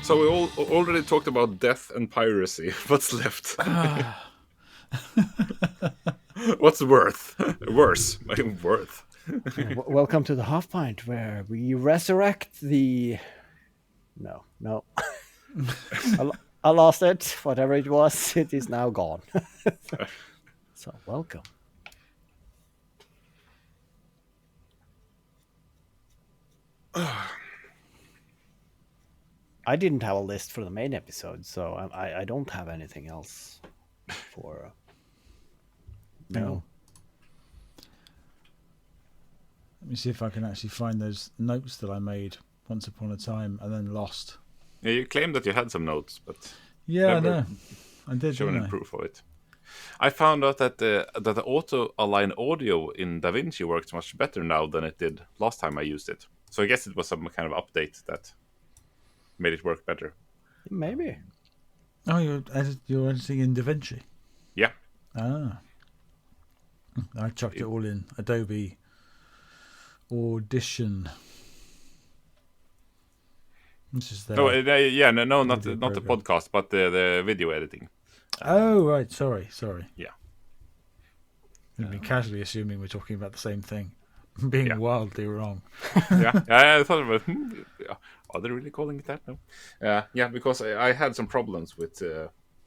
So we all already talked about death and piracy. What's left? What's worse? Worth. Welcome to the Half Pint, where we resurrect the. No. I lost it. Whatever it was, it is now gone. So, welcome. I didn't have a list for the main episode, so I don't have anything else for. No. Let me see if I can actually find those notes that I made once upon a time and then lost. Yeah, you claimed that you had some notes, but yeah, I know. I did. Show any proof of it. I found out that the auto-align audio in DaVinci works much better now than it did last time I used it. So I guess it was some kind of update that made it work better. Maybe. Oh, you're editing in DaVinci? Yeah. Ah. I chucked it all in Adobe Audition. This is the not the podcast, but the video editing. Oh, right. Sorry. Yeah. We've been casually assuming we're talking about the same thing. Being wildly wrong. Yeah, I thought about are they really calling it that? No. Yeah, because I had some problems with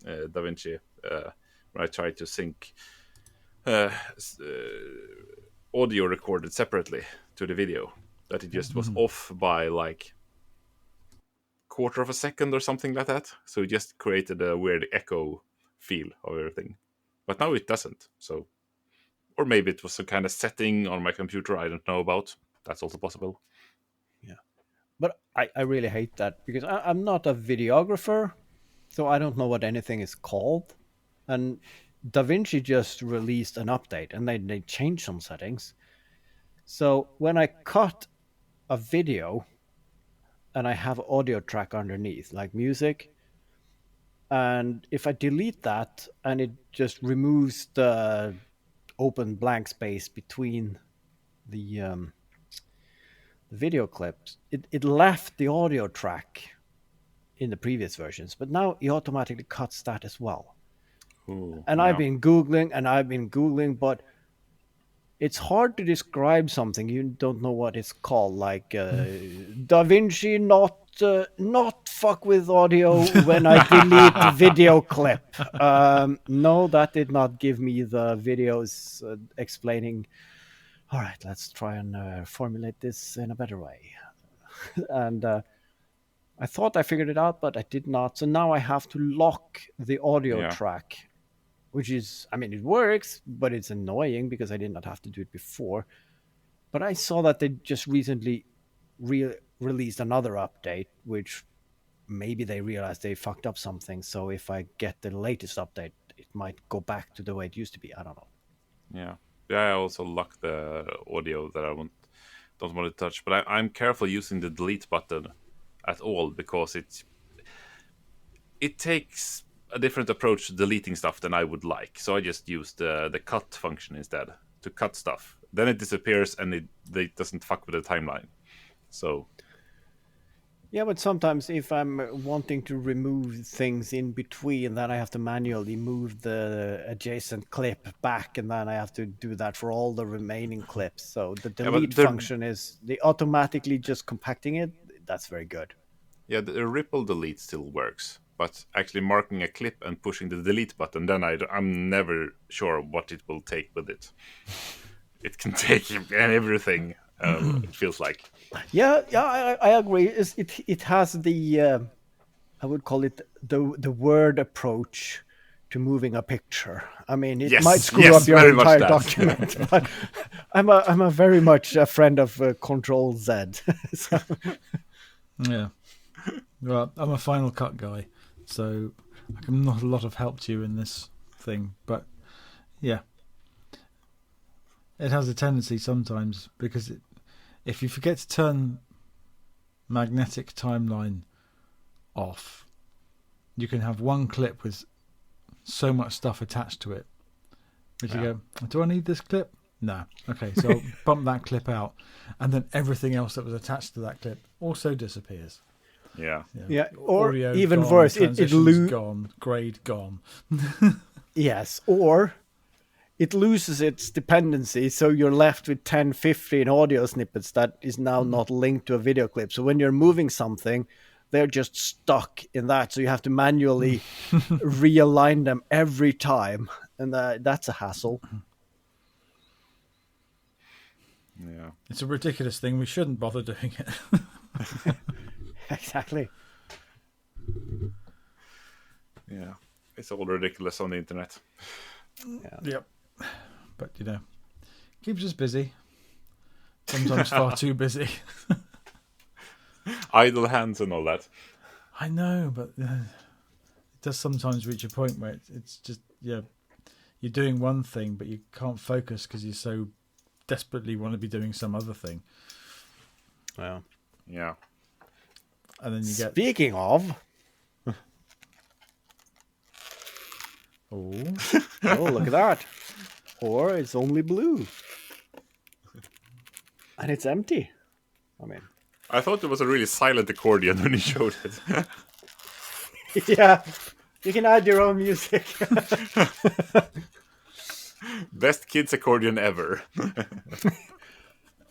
DaVinci when I tried to sync audio recorded separately to the video. That it just was off by like quarter of a second or something like that. So it just created a weird echo feel of everything. But now it doesn't. So, or maybe it was some kind of setting on my computer I don't know about. That's also possible. Yeah. But I really hate that because I'm not a videographer, so I don't know what anything is called. And DaVinci just released an update and they changed some settings. So when I cut a video and I have audio track underneath, like music, and if I delete that and it just removes the open blank space between the video clips, it left the audio track in the previous versions, but now it automatically cuts that as well. Ooh, and I've been Googling, but it's hard to describe something you don't know what it's called, like DaVinci not fuck with audio when I delete video clip. No, that did not give me the videos explaining, all right, let's try and formulate this in a better way. And I thought I figured it out, but I did not. So now I have to lock the audio track, which is, I mean, it works, but it's annoying because I did not have to do it before. But I saw that they just recently released another update, which maybe they realized they fucked up something. So if I get the latest update, it might go back to the way it used to be. I don't know. Yeah. I also lock the audio that I don't want to touch. But I'm careful using the delete button at all because it takes a different approach to deleting stuff than I would like. So I just use the cut function instead to cut stuff. Then it disappears and it doesn't fuck with the timeline. So yeah, but sometimes if I'm wanting to remove things in between, then I have to manually move the adjacent clip back, and then I have to do that for all the remaining clips. So the delete function is the automatically just compacting it. That's very good. Yeah, the ripple delete still works. But actually marking a clip and pushing the delete button, then I'm never sure what it will take with it. It can take everything, it feels like. Yeah, I agree. It has the, I would call it the word approach to moving a picture. I mean, it might screw up your entire document, but I'm a very much a friend of Control Z. So. Yeah. Well, I'm a Final Cut guy, so I'm not a lot of help to you in this thing. But yeah, it has a tendency sometimes because if you forget to turn magnetic timeline off, you can have one clip with so much stuff attached to it. But you go, do I need this clip? No. Okay, so I'll bump that clip out, and then everything else that was attached to that clip also disappears. Yeah. Yeah, or Audio even gone, worse, it transitions gone, grade gone. Yes, or it loses its dependency, so you're left with 10, 15 audio snippets that is now not linked to a video clip. So when you're moving something, they're just stuck in that. So you have to manually realign them every time, and that's a hassle. Yeah. It's a ridiculous thing. We shouldn't bother doing it. Exactly. Yeah. It's all ridiculous on the internet. Yep. But, keeps us busy. Sometimes far too busy. Idle hands and all that. I know, but it does sometimes reach a point where it's just, you're doing one thing, but you can't focus because you so desperately want to be doing some other thing. Well, Yeah. And then you get... Speaking of... Oh, look at that. Or it's only blue. And it's empty. I mean... I thought it was a really silent accordion when you showed it. Yeah, you can add your own music. Best kids accordion ever.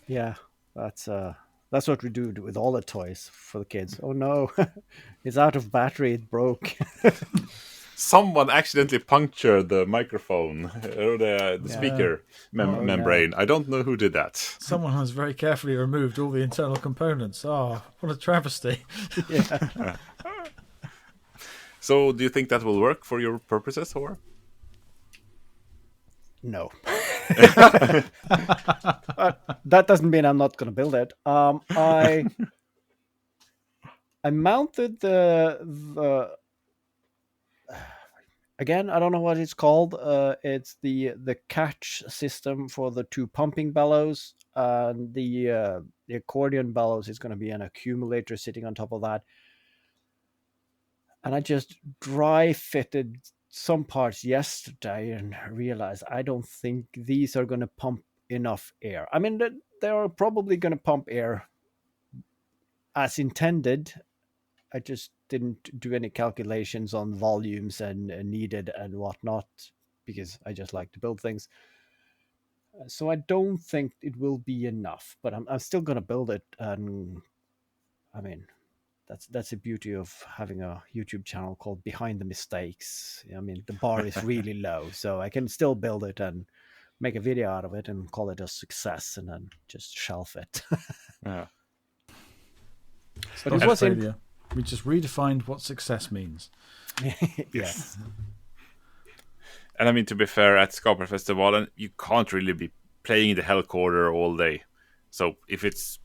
Yeah, that's what we do with all the toys for the kids. Oh no, it's out of battery. It broke. Someone accidentally punctured the microphone or the speaker membrane. I don't know who did that. someone has very carefully removed all the internal components. Oh, what a travesty. Yeah. So, do you think that will work for your purposes, or? No. That doesn't mean I'm not going to build it. I mounted the again, I don't know what it's called. It's the catch system for the two pumping bellows, and the accordion bellows is going to be an accumulator sitting on top of that. And I just dry fitted some parts yesterday and realized I don't think these are going to pump enough air. I mean, they are probably going to pump air as intended. I just didn't do any calculations on volumes and needed and whatnot, because I just like to build things. So I don't think it will be enough, but I'm still going to build it. And I mean, that's the beauty of having a YouTube channel called Behind the Mistakes. I mean, the bar is really low, so I can still build it and make a video out of it and call it a success, and then just shelf it. Yeah. But it was failure. We just redefined what success means. Yes. And I mean, to be fair, at Skaperfestivalen, you can't really be playing the Hellcorder all day. So if it's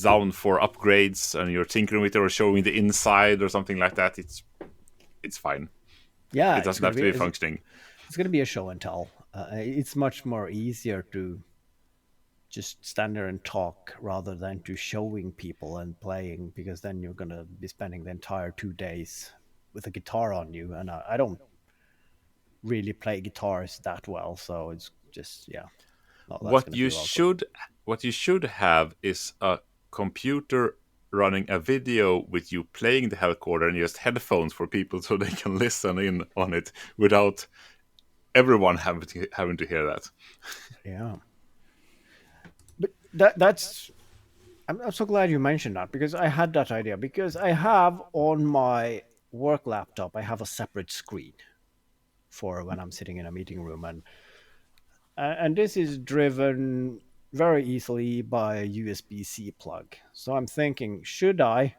down for upgrades and you're tinkering with it or showing the inside or something like that, it's fine. Yeah, it doesn't have to be functioning. It's going to be a show and tell. It's much more easier to just stand there and talk rather than to showing people and playing, because then you're going to be spending the entire 2 days with a guitar on you, and I don't really play guitars that well, so it's just What you should have is a computer running a video with you playing the Hellcorder and just headphones for people so they can listen in on it without everyone having to hear that. Yeah. But that's I'm so glad you mentioned that, because I had that idea, because I have on my work laptop, I have a separate screen for when I'm sitting in a meeting room, and this is driven very easily by a USB-C plug. So I'm thinking, should I,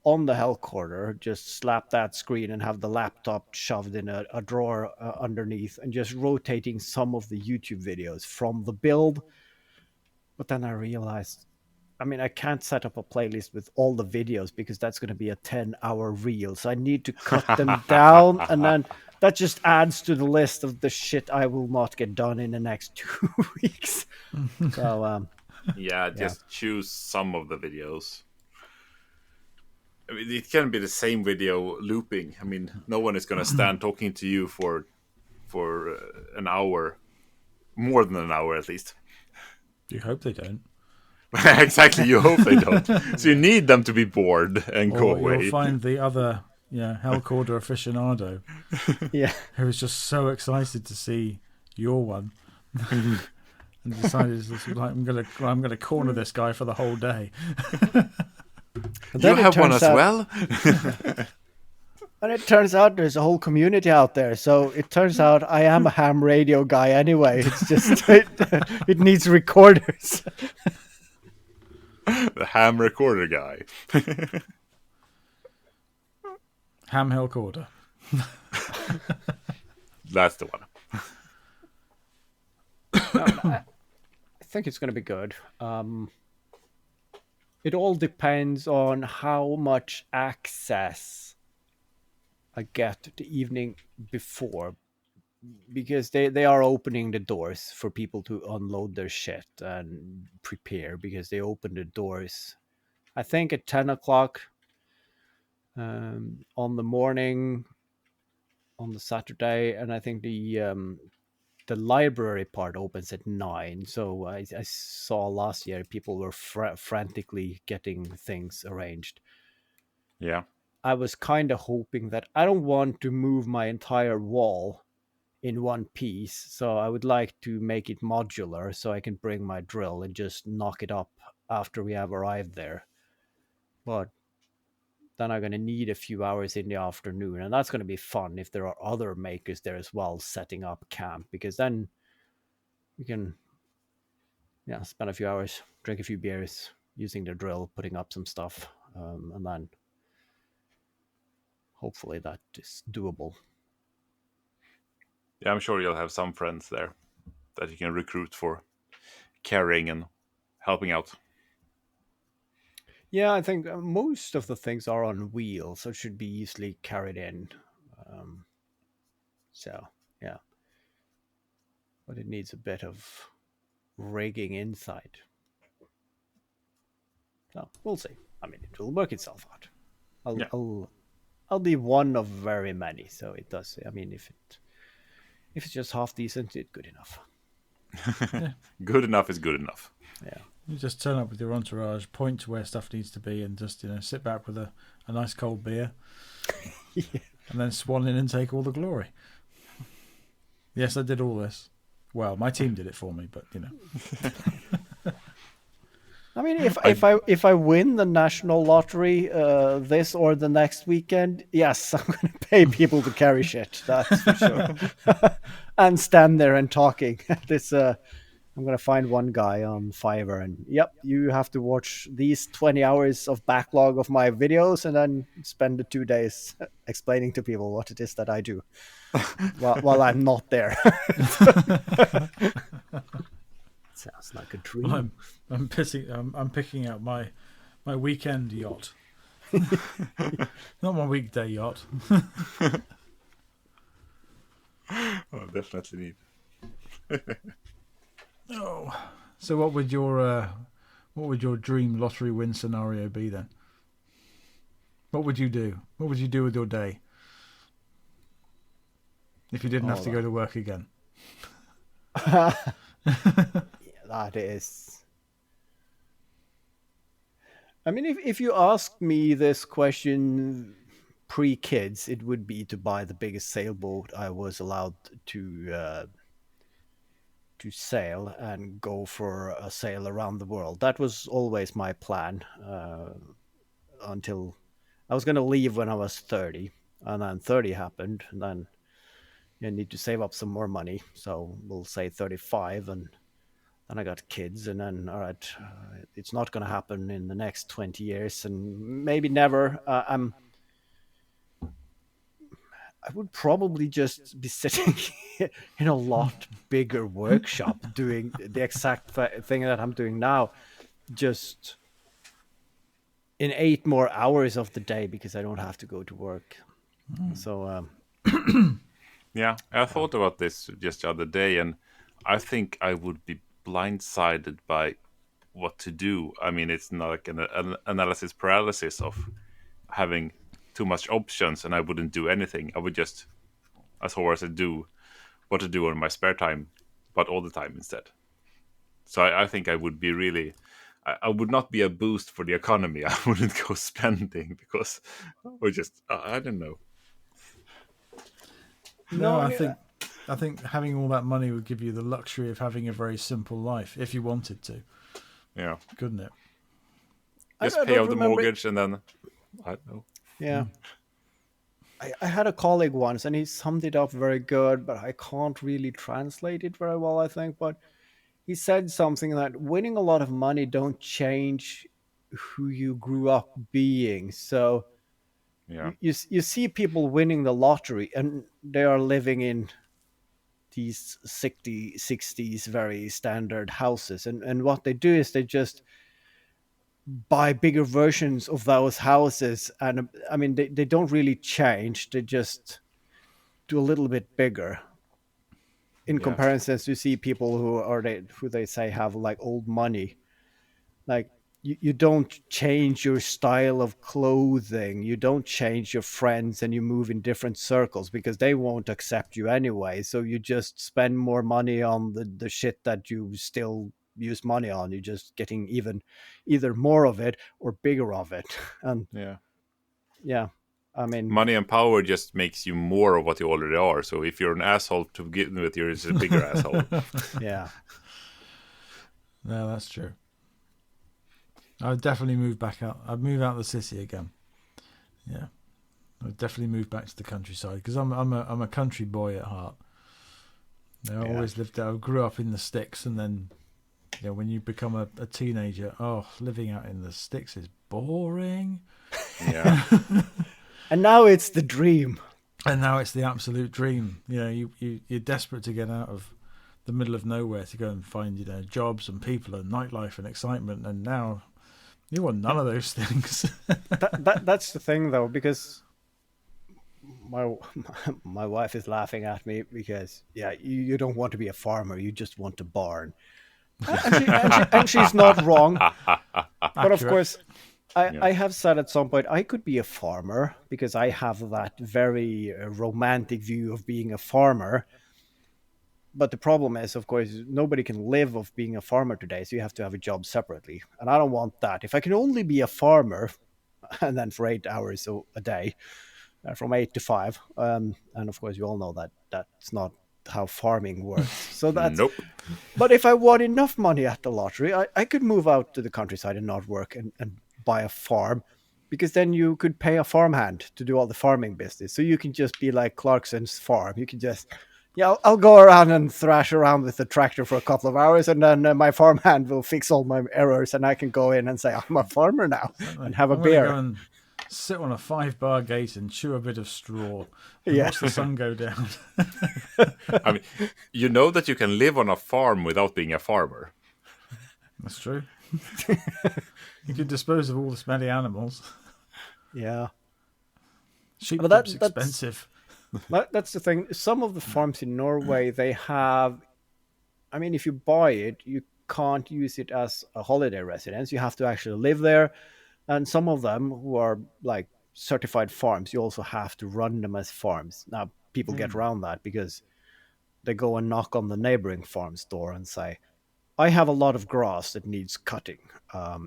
on the Hellcorder, just slap that screen and have the laptop shoved in a drawer underneath and just rotating some of the YouTube videos from the build? But then I realized, I mean, I can't set up a playlist with all the videos because that's going to be a 10-hour reel. So I need to cut them down, and then that just adds to the list of the shit I will not get done in the next 2 weeks. So, just choose some of the videos. I mean, it can be the same video looping. I mean, no one is going to stand talking to you for an hour, more than an hour at least. You hope they don't. Exactly, you hope they don't. So you need them to be bored and go Or away. you'll find the other, Hellcorder aficionado Yeah. who was just so excited to see your one and decided like, I'm gonna corner this guy for the whole day. You have one as well? And it turns out there's a whole community out there. So it turns out I am a ham radio guy anyway. It's just it needs recorders. The ham recorder guy. Ham Hellcorder. That's the one. I think it's going to be good. It all depends on how much access I get the evening before, because they are opening the doors for people to unload their shit and prepare, because they open the doors, I think, at 10 o'clock on the morning on the Saturday, and I think the library part opens at 9. So I saw last year people were frantically getting things arranged. Yeah. I was kind of hoping that I don't want to move my entire wall in one piece, so I would like to make it modular so I can bring my drill and just knock it up after we have arrived there. But then I'm going to need a few hours in the afternoon, and that's going to be fun if there are other makers there as well setting up camp, because then we can spend a few hours, drink a few beers, using the drill, putting up some stuff, and then hopefully that is doable. Yeah, I'm sure you'll have some friends there that you can recruit for carrying and helping out. Yeah, I think most of the things are on wheels, so it should be easily carried in. So, yeah. But it needs a bit of rigging inside. So, we'll see. I mean, it will work itself out. I'll be one of very many, so it does. I mean, if it's just half decent, it's good enough. Good enough is good enough. Yeah. You just turn up with your entourage, point to where stuff needs to be, and just sit back with a nice cold beer, Yeah. and then swan in and take all the glory. Yes, I did all this. Well, my team did it for me, but I mean, if I win the national lottery this or the next weekend, yes, I'm going to pay people to carry shit. That's for sure, and stand there and talking. This I'm going to find one guy on Fiverr, and yep, you have to watch these 20 hours of backlog of my videos, and then spend the 2 days explaining to people what it is that I do while I'm not there. Sounds like a dream. Well, I'm picking out my weekend yacht, not my weekday yacht. Oh, definitely need. Oh, so what would your dream lottery win scenario be then? What would you do? What would you do with your day if you didn't have to go to work again? That is. I mean, if you asked me this question pre-kids, it would be to buy the biggest sailboat I was allowed to sail and go for a sail around the world. That was always my plan until I was going to leave when I was 30, and then 30 happened, and then you need to save up some more money. So we'll say 35, and then I got kids, and then all right, it's not going to happen in the next 20 years, and maybe never. I would probably just be sitting in a lot bigger workshop doing the exact thing that I'm doing now, just in 8 more hours of the day, because I don't have to go to work. So, Yeah, I thought about this just the other day, and I think I would be blindsided by what to do. I mean, it's not like an analysis paralysis of having too much options, and I wouldn't do anything. I would just, as Horace said, do what to do in my spare time, but all the time instead. So I think I would be really I would not be a boost for the economy. I wouldn't go spending because, or just I don't know. No, No, I think having all that money would give you the luxury of having a very simple life if you wanted to, Yeah, couldn't it? just I pay don't off the remember. mortgage and then I don't know. Yeah. I had a colleague once and he summed it up very good, but I can't really translate it very well, I think. But he said something that winning a lot of money don't change who you grew up being. So Yeah, you see people winning the lottery and they are living in these 60s very standard houses. And what they do is they just buy bigger versions of those houses. And I mean, they don't really change. They just do a little bit bigger in yeah, comparison to see people who they say have like old money. Like you don't change your style of clothing, you don't change your friends, and you move in different circles because they won't accept you anyway. So you just spend more money on the shit that you still use money on. You're just getting either more of it or bigger of it. And yeah. yeah, I mean, Money and power just makes you more of what you already are. So if you're an asshole to begin with, you're just a bigger asshole. yeah. No, that's true. I'd definitely move back out. I'd move out of the city again. Yeah, I'd definitely move back to the countryside because I'm a country boy at heart. I always lived there. I grew up in the sticks, and then when you become a teenager, living out in the sticks is boring. Yeah, And now it's the dream. And now it's the absolute dream. You're desperate to get out of the middle of nowhere to go and find jobs and people and nightlife and excitement, and now you want none of those things. That's the thing, though, because my wife is laughing at me because you don't want to be a farmer, you just want a barn, and she's not wrong. But of course, I have said at some point I could be a farmer because I have that very romantic view of being a farmer. But the problem is, of course, nobody can live off being a farmer today, so you have to have a job separately. And I don't want that. If I can only be a farmer, and then for 8 hours a day, from 8 to 5, and of course, you all know that that's not how farming works. So that's nope. But if I won enough money at the lottery, I could move out to the countryside and not work and buy a farm, because then you could pay a farmhand to do all the farming business. So you can just be like Clarkson's farm. You can just, I'll go around and thrash around with the tractor for a couple of hours, and then my farmhand will fix all my errors, and I can go in and say, I'm a farmer now, and have a beer. Go and sit on a 5-bar gate and chew a bit of straw and watch the sun go down. I mean, you know that you can live on a farm without being a farmer. That's true. You could dispose of all the smelly animals. Yeah. Sheep But that's expensive. That's the thing. Some of the farms in Norway, they have, I mean, if you buy it, you can't use it as a holiday residence. You have to actually live there. And some of them who are like certified farms, you also have to run them as farms. Now, people get around that because they go and knock on the neighboring farm's door and say, I have a lot of grass that needs cutting.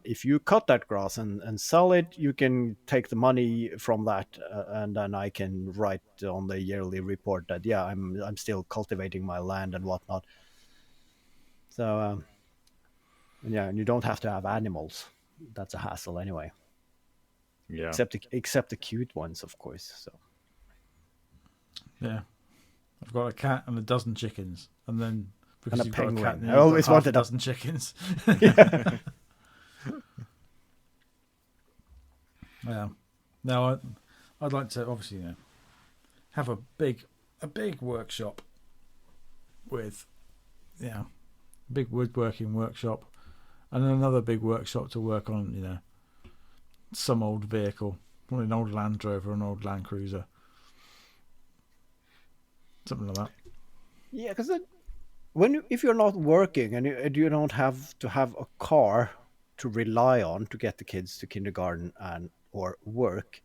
If you cut that grass and sell it, you can take the money from that, and then I can write on the yearly report that I'm still cultivating my land and whatnot. So and you don't have to have animals. That's a hassle anyway. Yeah. Except the cute ones, of course. So yeah, I've got a cat and a dozen chickens, and then because and a you've penguin. got a cat, I always wanted a dozen chickens. Yeah. Now I'd like to obviously have a big workshop with big woodworking workshop, and another big workshop to work on some old vehicle, probably an old Land Rover, an old Land Cruiser, something like that. Yeah, because if you're not working and you don't have to have a car to rely on to get the kids to kindergarten or work,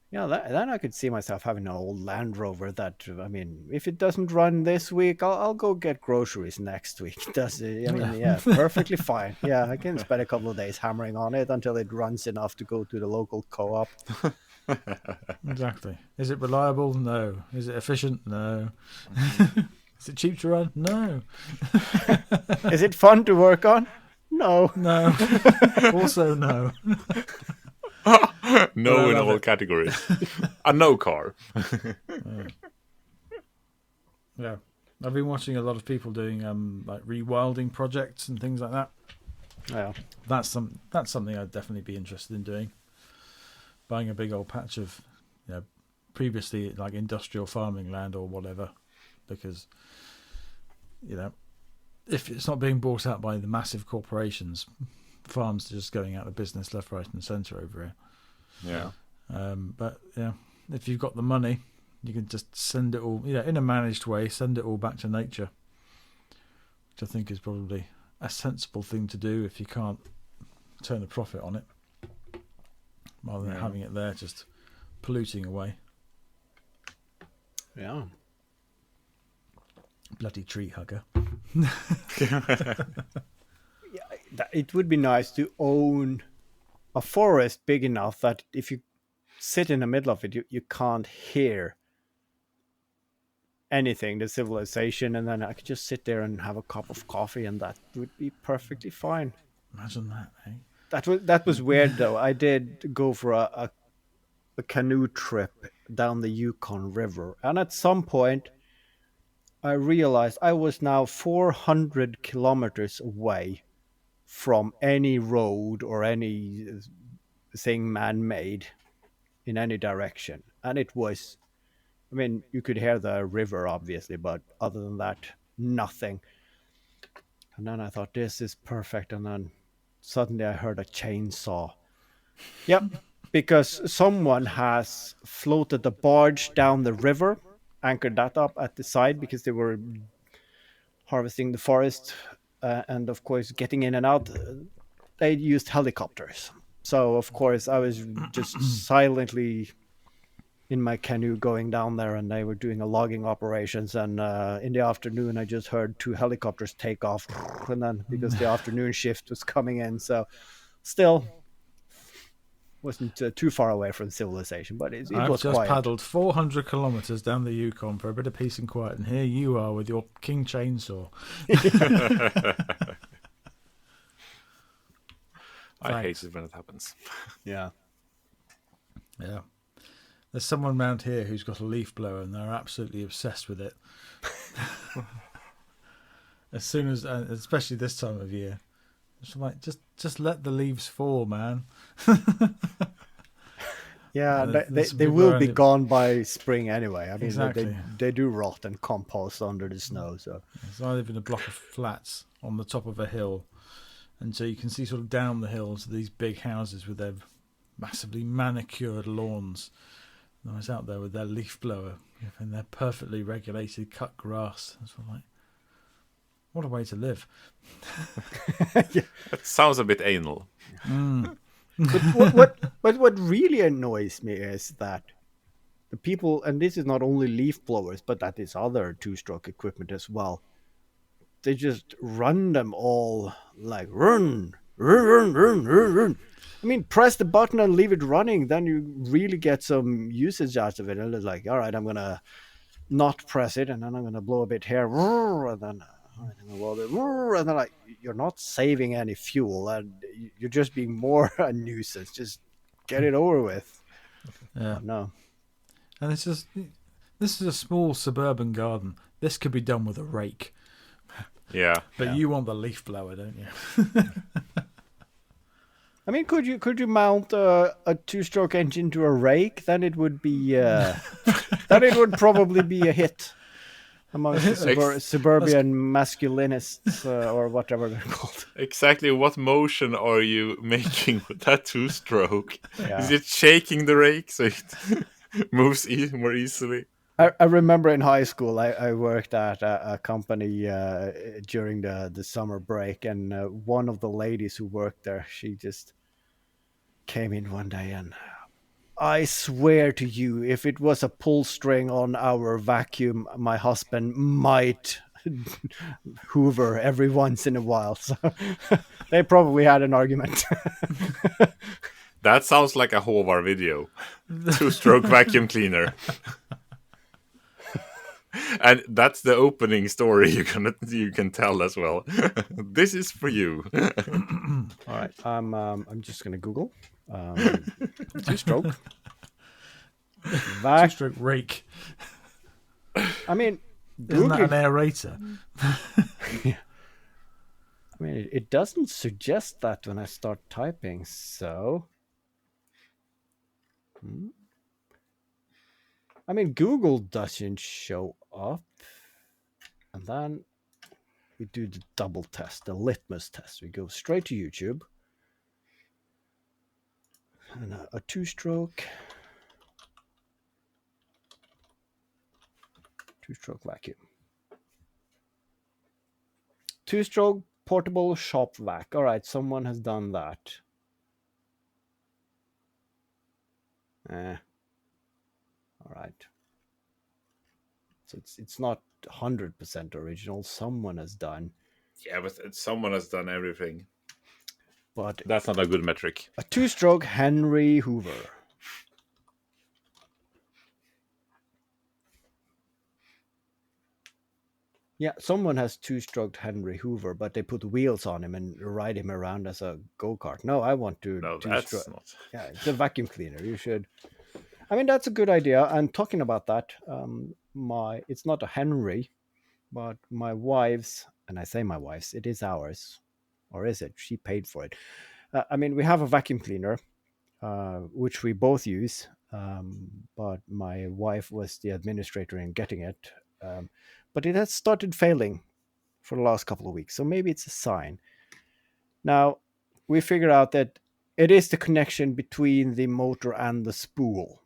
Yeah, then I could see myself having an old Land Rover that, I mean, if it doesn't run this week, I'll go get groceries next week. Does it? I mean, yeah, perfectly fine. Yeah, I can spend a couple of days hammering on it until it runs enough to go to the local co-op. Exactly. Is it reliable? No. Is it efficient? No. Is it cheap to run? No. Is it fun to work on? No. No. Also no. No in all categories. A no car. Yeah. I've been watching a lot of people doing like rewilding projects and things like that. Yeah. That's something I'd definitely be interested in doing. Buying a big old patch of, previously like industrial farming land or whatever, because if it's not being bought out by the massive corporations, farms are just going out of business left, right, and centre over here. Yeah. But yeah, if you've got the money, you can just send it all, in a managed way, send it all back to nature, which I think is probably a sensible thing to do if you can't turn a profit on it, rather than having it there just polluting away. Yeah. Bloody tree hugger. It would be nice to own a forest big enough that if you sit in the middle of it, you can't hear anything, the civilization, and then I could just sit there and have a cup of coffee, and that would be perfectly fine. Imagine that, eh? That was weird though. I did go for a canoe trip down the Yukon River, and at some point I realized I was now 400 kilometers away from any road or anything man-made in any direction. And it was, I mean, you could hear the river obviously, but other than that, nothing. And then I thought, this is perfect. And then suddenly I heard a chainsaw. Yep, because someone has floated the barge down the river, anchored that up at the side because they were harvesting the forest, and of course getting in and out, they used helicopters. So of course I was just silently in my canoe going down there, and they were doing a logging operations, and in the afternoon I just heard 2 helicopters take off, and then because the afternoon shift was coming in, so still wasn't too far away from civilization, but it I've was just quiet. paddled 400 kilometres down the Yukon for a bit of peace and quiet, and here you are with your king chainsaw. I hate it when it happens. Yeah. Yeah. There's someone around here who's got a leaf blower, and they're absolutely obsessed with it. As soon as, especially this time of year, it's like just let the leaves fall, man. Yeah, they will be gone by spring anyway. I mean, exactly. they do rot and compost under the snow. So I live in a block of flats on the top of a hill, and so you can see sort of down the hills these big houses with their massively manicured lawns. And I was out there with their leaf blower and their perfectly regulated cut grass. It's like, what a way to live. Yeah. It sounds a bit anal. But what really annoys me is that the people, and this is not only leaf blowers, but that is other 2-stroke equipment as well, they just run them all like run. I mean, press the button and leave it running, then you really get some usage out of it. And it's like, all right, I'm gonna not press it, and then I'm gonna blow a bit here, and then and then like, you're not saving any fuel, and you're just being more a nuisance. Just get it over with. Yeah. No. And this is a small suburban garden. This could be done with a rake. Yeah. But you want the leaf blower, don't you? I mean, could you mount a 2-stroke engine to a rake? Then it would be then it would probably be a hit amongst the suburban masculinists, or whatever they're called. Exactly what motion are you making with that 2-stroke? Yeah. Is it shaking the rake so it moves more easily? I remember in high school, I worked at a company during the summer break, and one of the ladies who worked there, she just came in one day and, I swear to you, if it was a pull string on our vacuum, my husband might hoover every once in a while. So they probably had an argument. That sounds like a Haavard video. Two-stroke vacuum cleaner. And that's the opening story you can tell as well. This is for you. All right, I'm just gonna Google two-stroke vac. Two-stroke rake. I mean, Isn't that Google. an aerator? I mean, it doesn't suggest that when I start typing. So, I mean, Google doesn't show up, and then we do the double test, the litmus test. We go straight to YouTube. And a two-stroke vacuum. Two-stroke portable shop vac. All right, someone has done that. All right. So it's not 100% original. Someone has done. Yeah, but someone has done everything. But that's not a good metric. A two-stroke Henry Hoover. Yeah, someone has two-stroked Henry Hoover, but they put wheels on him and ride him around as a go-kart. No, I want to. No, that's not. Yeah, it's a vacuum cleaner. You should. I mean, that's a good idea. And talking about that, it's not a Henry, but my wife's, and I say my wife's, it is ours, or is it? She paid for it. I mean, we have a vacuum cleaner, which we both use, but my wife was the administrator in getting it. But it has started failing for the last couple of weeks, so maybe it's a sign. Now, we figure out that it is the connection between the motor and the spool.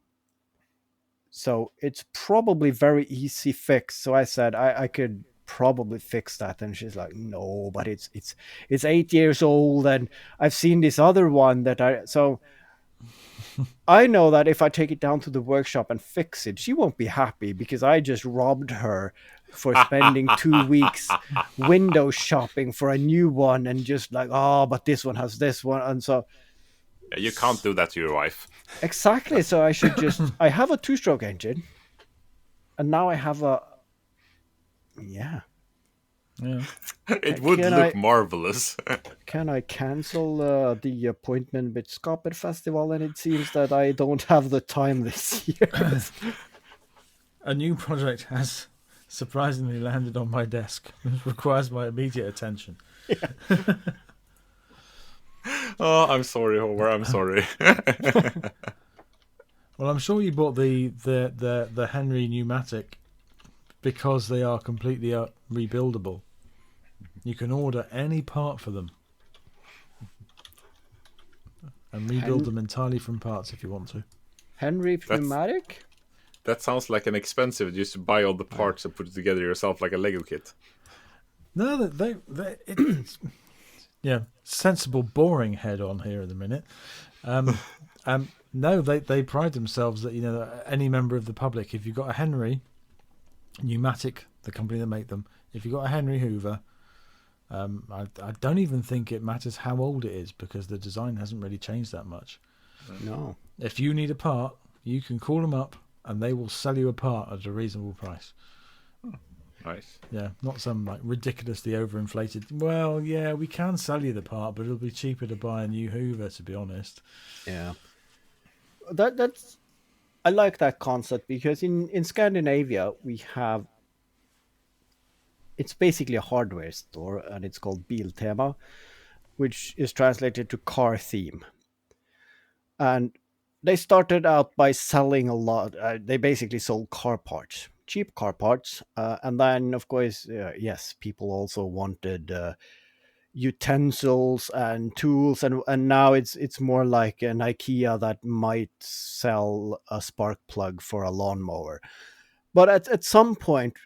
So it's probably very easy fix. So I said I could probably fix that, and she's like, no, but it's 8 years old, and I've seen this other one so I know that if I take it down to the workshop and fix it, she won't be happy because I just robbed her for spending 2 weeks window shopping for a new one, and just like, oh, but this one has this one, and so you can't do that to your wife. Exactly. So I should I have a two-stroke engine, and now I have yeah. It would look marvelous. Can I cancel the appointment with Skaperfestivalen? It seems that I don't have the time this year. A new project has surprisingly landed on my desk. It requires my immediate attention. Yeah. Oh, I'm sorry, Haavard. I'm sorry. Well, I'm sure you bought the Henry pneumatic because they are completely rebuildable. You can order any part for them and rebuild them entirely from parts if you want to. Henry pneumatic? That sounds like an expensive. Just to buy all the parts and put it together yourself like a Lego kit. No, it's yeah, sensible, boring head on here in a minute. No, they pride themselves that any member of the public, if you've got a Henry pneumatic, the company that make them, if you've got a Henry Hoover, I don't even think it matters how old it is because the design hasn't really changed that much. No. If you need a part, you can call them up and they will sell you a part at a reasonable price. Oh, nice. Yeah, not some ridiculously overinflated. Well, yeah, we can sell you the part, but it'll be cheaper to buy a new Hoover, to be honest. Yeah. That's I like that concept because in Scandinavia we have, it's basically a hardware store, and it's called Biltema, which is translated to car theme. And they started out by selling a lot. They basically sold car parts, cheap car parts, and then of course, yes, people also wanted utensils and tools, and now it's more like an IKEA that might sell a spark plug for a lawnmower. But at some point,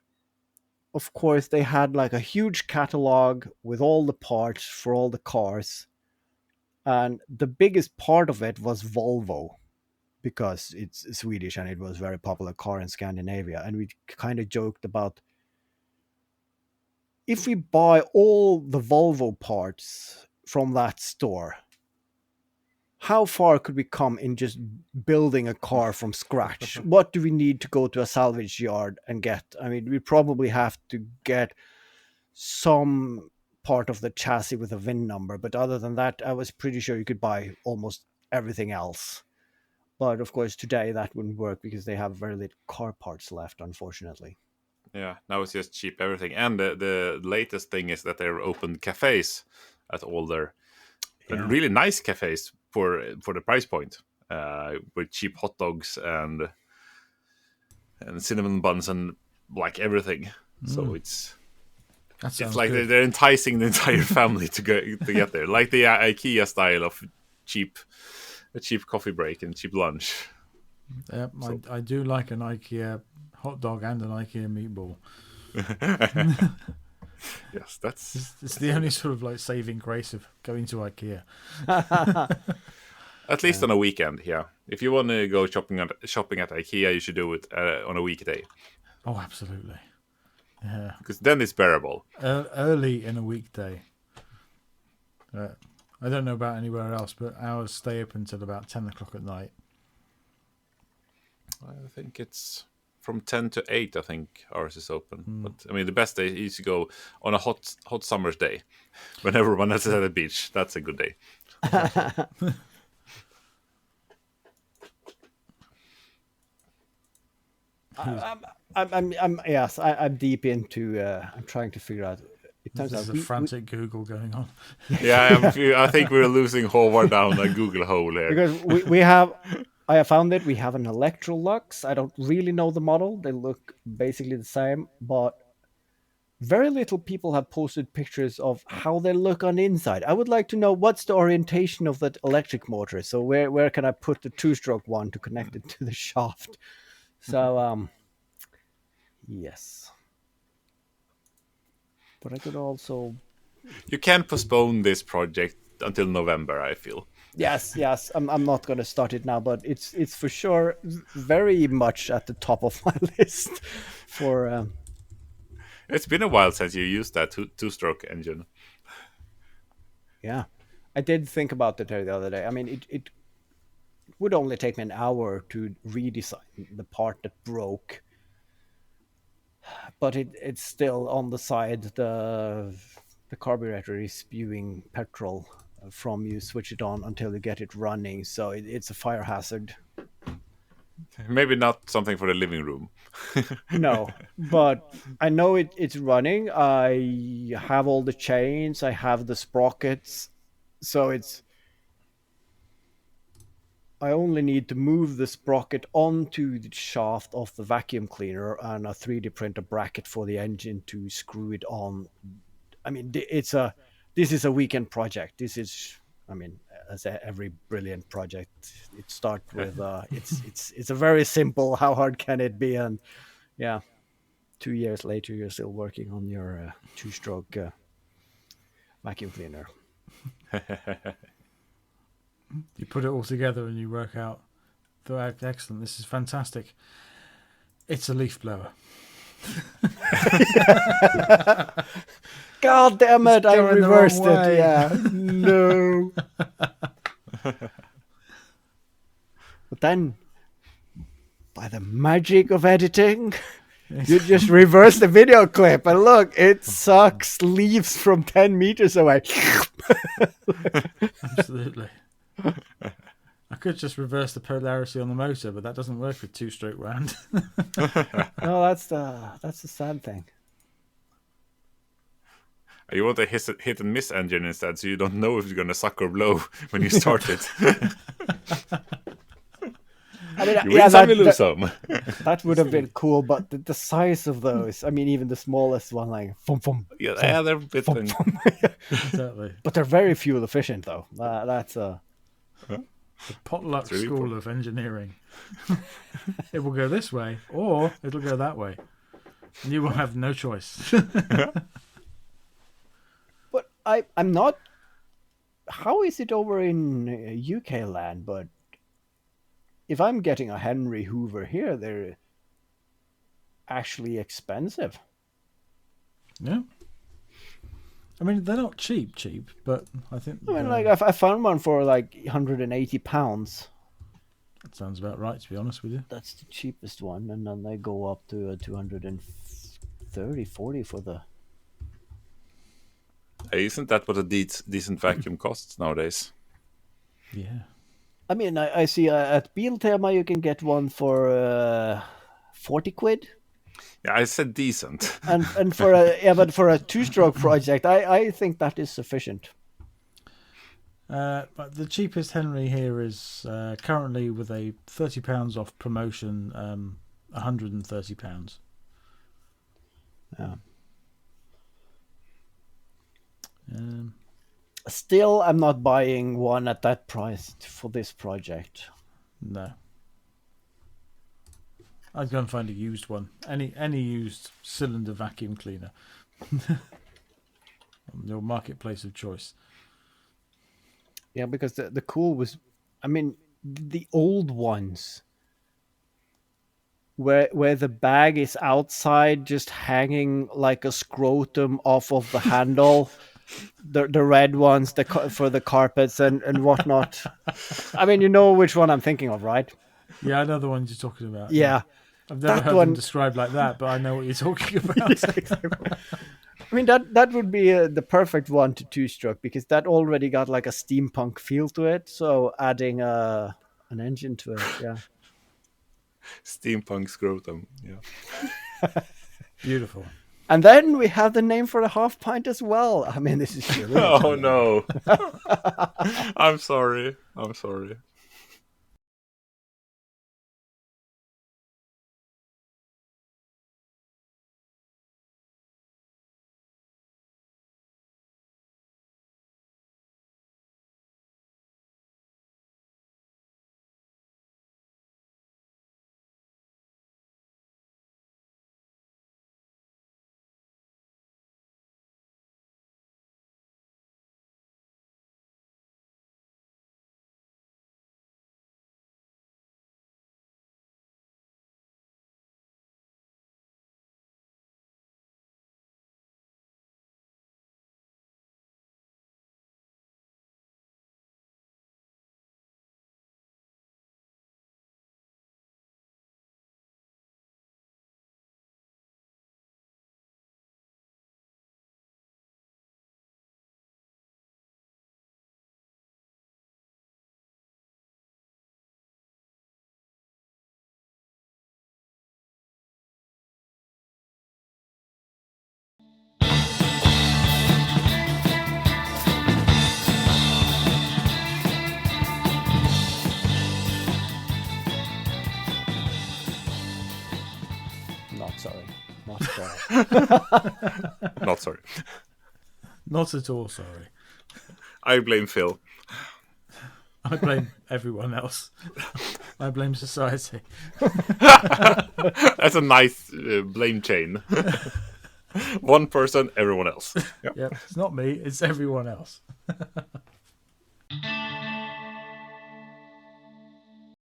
of course, they had like a huge catalog with all the parts for all the cars, and the biggest part of it was Volvo, because it's Swedish and it was a very popular car in Scandinavia. And we kind of joked about, if we buy all the Volvo parts from that store, how far could we come in just building a car from scratch? What do we need to go to a salvage yard and get? I mean, we probably have to get some part of the chassis with a VIN number, but other than that, I was pretty sure you could buy almost everything else. But of course, today that wouldn't work because they have very little car parts left, unfortunately. Yeah, now it's just cheap everything. And the latest thing is that they're opened cafes at all their really nice cafes for the price point, with cheap hot dogs and cinnamon buns and like everything. So it's like they're enticing the entire family to get there, like the IKEA style of a cheap coffee break and cheap lunch. Yeah, so. I do like an IKEA hot dog and an IKEA meatball. Yes, it's the only sort of like saving grace of going to IKEA. At least on a weekend, yeah. If you want to go shopping at IKEA, you should do it on a weekday. Oh, absolutely. Yeah, because then it's bearable. Early in a weekday. I don't know about anywhere else, but ours stay open until about 10 o'clock at night. I think it's from 10 to 8, I think ours is open. But I mean, the best day is to go on a hot summer's day when everyone is at the beach. That's a good day. I'm deep into. I'm trying to figure out. There's a frantic Google going on. Yeah, I think we're losing Haavard down a Google hole here. Because we have. I have found it. We have an Electrolux. I don't really know the model. They look basically the same, but very little people have posted pictures of how they look on the inside. I would like to know what's the orientation of that electric motor. So where can I put the two-stroke one to connect it to the shaft? So yes. But I could also. You can postpone this project until November, I feel. Yes. I'm not going to start it now, but it's for sure very much at the top of my list. For it's been a while since you used that two-stroke engine. Yeah, I did think about it the other day. I mean, it would only take me an hour to redesign the part that broke, but it's still on the side. The carburetor is spewing petrol from you switch it on until you get it running, so it's a fire hazard. Maybe not something for the living room. No, but I know it's running. I have all the chains, I have the sprockets, so I only need to move the sprocket onto the shaft of the vacuum cleaner and a 3D printer bracket for the engine to screw it on. I mean, this is a weekend project. This is, I mean, as every brilliant project, it starts with it's a very simple. How hard can it be? And yeah, 2 years later, you're still working on your two-stroke vacuum cleaner. You put it all together and you work out. Excellent. This is fantastic. It's a leaf blower. God damn it, I reversed it. Yeah. No. But then, by the magic of editing, you just reverse the video clip and look, it sucks leaves from 10 meters away. Absolutely. I could just reverse the polarity on the motor, but that doesn't work with two-stroke wound. No, that's the sad thing. You want a hit and miss engine instead, so you don't know if you're going to suck or blow when you start it. I mean, you win some, you lose some. That would have been cool, but the size of those, I mean, even the smallest one, like, yeah, they're a bit. Exactly. But they're very fuel efficient, though. That's the potluck really school of engineering. It will go this way, or it'll go that way. And you will have no choice. But I'm not. How is it over in UK land? But if I'm getting a Henry Hoover here, they're actually expensive. Yeah. I mean, they're not cheap, but I think... I mean, like, I found one for like £180. That sounds about right, to be honest with you. That's the cheapest one, and then they go up to 230, 40 for the... Hey, isn't that what a decent vacuum costs nowadays? Yeah. I mean, I see at Biltema you can get one for 40 quid. Yeah, I said decent. And for but for a two-stroke project, I think that is sufficient. But the cheapest Henry here is currently, with a £30 off promotion, £130. Yeah. Still, I'm not buying one at that price for this project. No. I'd go and find a used one. Any used cylinder vacuum cleaner. Your marketplace of choice. Yeah, because the cool was, I mean, the old ones where the bag is outside, just hanging like a scrotum off of the handle. The red ones, for the carpets and whatnot. I mean, you know which one I'm thinking of, right? Yeah, I know the one you're talking about. Yeah. I've never heard them described like that, but I know what you're talking about. Yeah, exactly. I mean, that would be the perfect one to two-stroke, because that already got like a steampunk feel to it. So adding an engine to it, yeah. Steampunk Scrotum, yeah. Beautiful. And then we have the name for the half pint as well. I mean, this is really... Oh no. I'm sorry. Not sorry. Not sorry. Not at all sorry. I blame Phil. I blame everyone else. I blame society. That's a nice blame chain. One person, everyone else. Yep. It's not me, it's everyone else.